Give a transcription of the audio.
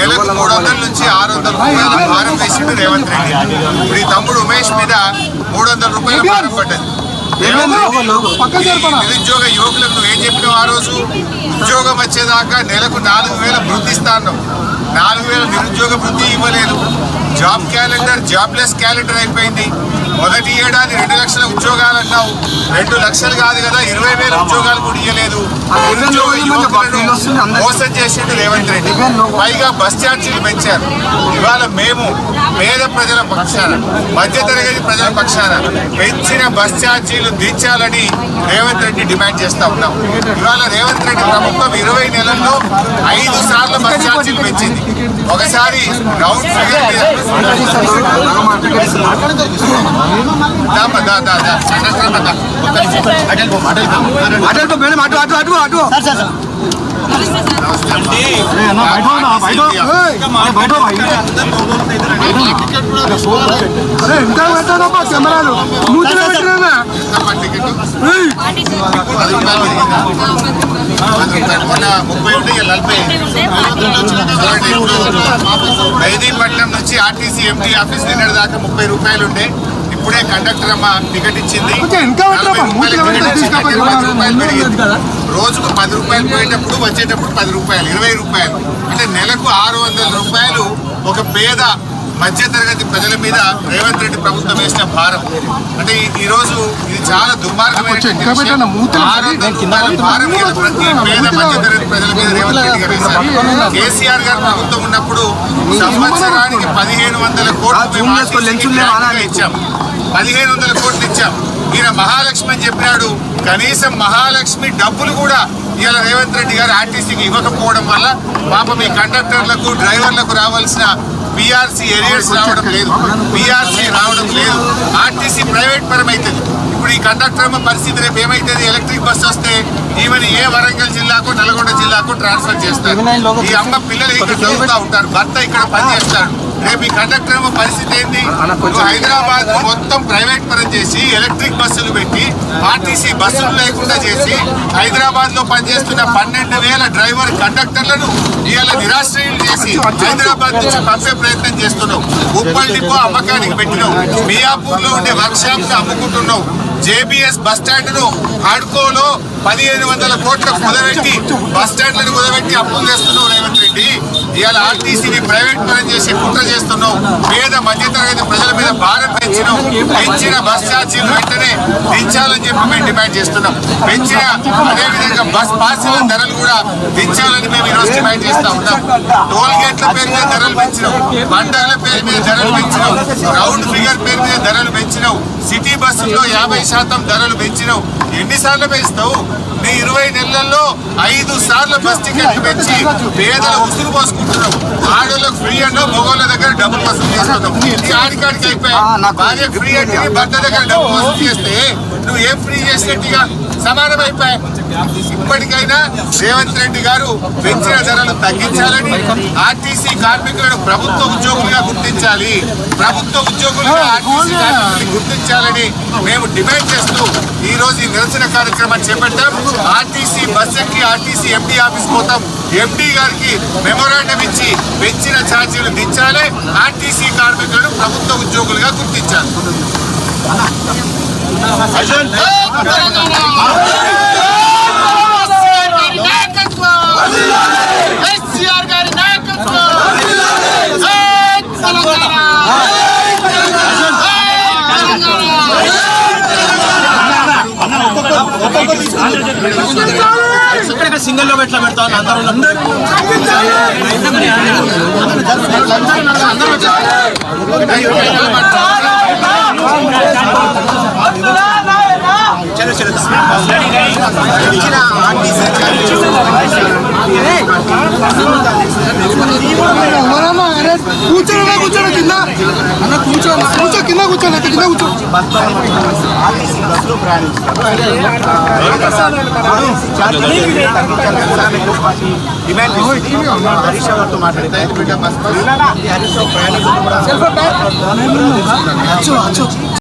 నెలకు 300 నుంచి 600 రూపాయల భారం వేసిండు రేవంత్ రెడ్డి. ఇప్పుడు ఈ తమ్ముడు ఉమేష్ మీద 300 రూపాయల భారం పడ్డది. నిరుద్యోగ యువకులకు నువ్వేం చెప్పినావు? ఆ రోజు ఉద్యోగం వచ్చేదాకా నెలకు 4000 వృద్ధి ఇస్తాను. 4000 నిరుద్యోగ వృద్ధి ఇవ్వలేదు. జాబ్ క్యాలెండర్ జాబ్లెస్ క్యాలెండర్ అయిపోయింది. మొదటి ఏడాది 2 లక్షల ఉద్యోగాలు అన్నావు. 2 లక్షలు కాదు కదా, 20,000 ఉద్యోగాలు కూడా ఇవ్వలేదు. నిరుద్యోగ యువకులను మోసం చేసిండు రేవంత్ రెడ్డి. పైగా బస్ ఛార్జీలు పెంచారు. ఇవాళ మేము పేద ప్రజల పక్షాన, మధ్యతరగతి ప్రజల పక్షాన పెంచిన బస్ ఛార్జీలు దించాలని రేవంత్ రెడ్డి డిమాండ్ చేస్తా ఉన్నాం. ఇవాళ రేవంత్ రెడ్డి ప్రభుత్వం 20 నెలల్లో 5 సార్లు బస్ ఛార్జీలు పెంచింది. ఒకసారి రౌండ్ ఫిగర్ మెహదీపట్నం నుంచి ఆర్టీసీ ఎంటీ ఆఫీస్ నిన్నటి దాకా 30 రూపాయలు ఉండే. ఇప్పుడే కండక్టర్ అమ్మ టికెట్ ఇచ్చింది. 40 రూపాయలు పెరిగింది. రోజుకు 10 రూపాయలు పోయేటప్పుడు వచ్చేటప్పుడు 10 రూపాయలు, 20 రూపాయలు. అంటే నెలకు 600 రూపాయలు ఒక పేద మధ్యతరగతి ప్రజల మీద రేవంత్ రెడ్డి ప్రభుత్వం వేసిన భారం. అంటే ఈ రోజు ఇది చాలా దుర్మార్గమైన 600 రూపాయల భారం ప్రతి పేద మధ్యతరగతి ప్రజల మీద రేవంత్ రెడ్డి గారు వేశారు. కేసీఆర్ గారు ప్రభుత్వం ఉన్నప్పుడు సంవత్సరానికి 1500 కోట్లు ఇచ్చాం. 1500 కోట్లు ఇచ్చాం. ఈయన మహాలక్ష్మి అని చెప్పినాడు. కనీసం మహాలక్ష్మి డబ్బులు కూడా ఇవాళ రేవంత్ రెడ్డి గారు ఆర్టీసీకి ఇవ్వకపోవడం వల్ల పాపం ఈ కండక్టర్లకు డ్రైవర్లకు రావాల్సిన పిఆర్సీ ఏరియర్స్ రావడం లేదు, పిఆర్సీ రావడం లేదు. ఆర్టీసీ ప్రైవేట్ పరం అవుతుంది. ఇప్పుడు ఈ కండక్టర్ పరిస్థితి రేపు ఏమైతుంది? ఎలక్ట్రిక్ బస్సు వస్తే ఈమెను ఏ వరంగల్ జిల్లాకు నల్గొండ జిల్లాకు ట్రాన్స్ఫర్ చేస్తారు. ఈ అమ్మ పిల్లలు ఇక్కడ చదువుతూ ఉంటారు, భర్త ఇక్కడ పనిచేస్తాడు. రేపు ఈ కండక్టర్ పరిస్థితి ఏంటి? హైదరాబాద్ మొత్తం ప్రైవేట్ పరం చేసి ఎలక్ట్రిక్ బస్సులు పెట్టి ఆర్టీసీ బస్సులు లేకుండా చేసి హైదరాబాద్ లో పనిచేస్తున్న 12,000 డ్రైవర్ కండక్టర్లను ఇవాళ నిరాశ్రయులు చేసి హైదరాబాద్ నుంచి పంపే ప్రయత్నం చేస్తున్నావు. ఉప్పల్ డిపో అమ్మకానికి పెట్టినావు. మియాపూర్ లో ఉండే వర్క్ షాప్ అమ్ముకుంటున్నావు. జేబీఎస్ బస్ స్టాండ్ ను హడ్కోలో 1500 కోట్లకు కుదబెట్టి బస్ స్టాండ్లను కుదబెట్టి అప్పులు చేస్తున్నావు రేవంత్ రెడ్డి. ఇవాళ ఆర్టీసీని ప్రైవేట్ పరం చేసి కుట్ర చేస్తున్నావు. పేద మధ్యతరగతి ప్రజల మీద భారం పెంచినావు. పెంచిన బస్ ఛార్జీలు వెంటనే దించాలని చెప్పి మేము డిమాండ్ చేస్తున్నాం. పెంచిన అదేవిధంగా బస్ పాసుల ధరలు కూడా దించాలని మేము ఈరోజు డిమాండ్ చేస్తా ఉన్నాం. టోల్ గేట్ల పేరు మీద ధరలు పెంచినావు. బండాల పేరు మీద ధరలు పెంచినావు. రౌండ్ ఫిగర్ పేరు మీద ధరలు పెంచినావు. సిటీ బస్సుల్లో 50% ధరలు పెంచినావు. ఎన్నిసార్లు పెంచుతావు? నీ 20 నెలల్లో 5 సార్లు బస్ టికెట్లు పెంచి పేదల ఉసురు పోసుకుంటున్నావు. ఆడోళ్ళకు ఫ్రీ అన్నో మగోళ్ళ దగ్గర డబ్బులు వసూలు చేస్తున్నావు. ఆడికాడికి అయిపోయా. భార్య ఫ్రీ అంటే భర్త దగ్గర డబ్బులు వసూలు చేస్తే నువ్వు ఏం ఫ్రీ చేసినట్టుగా సమానం అయిపోయా. ఇప్పటికైనా రేవంత్ రెడ్డి గారు పెంచిన ధరలు తగ్గించాలని, ఆర్టీసీ కార్మికులను ప్రభుత్వ ఉద్యోగులుగా గుర్తించాలి, ప్రభుత్వ ఉద్యోగులుగా ఆర్టీసీ కార్మికులను గుర్తించాలని మేము డిమాండ్ చేస్తూ ఈ రోజు ఈ నిరసన కార్యక్రమాన్ని చేపట్టాం. ఆర్టీసీ బస్ ఎక్కి ఆర్టీసీ ఎండీ ఆఫీస్ పోతాం. ఎండీ గారికి మెమోరాండం ఇచ్చి పెంచిన ఛార్జీలు దించాలి, ఆర్టీసీ కార్మికులను ప్రభుత్వ ఉద్యోగులుగా గుర్తించాలి. సింగిల్ లో ఎట్లా పెడతాను కూర్చో కింద కూర్చో కింద కూర్చో మాట్లాడితే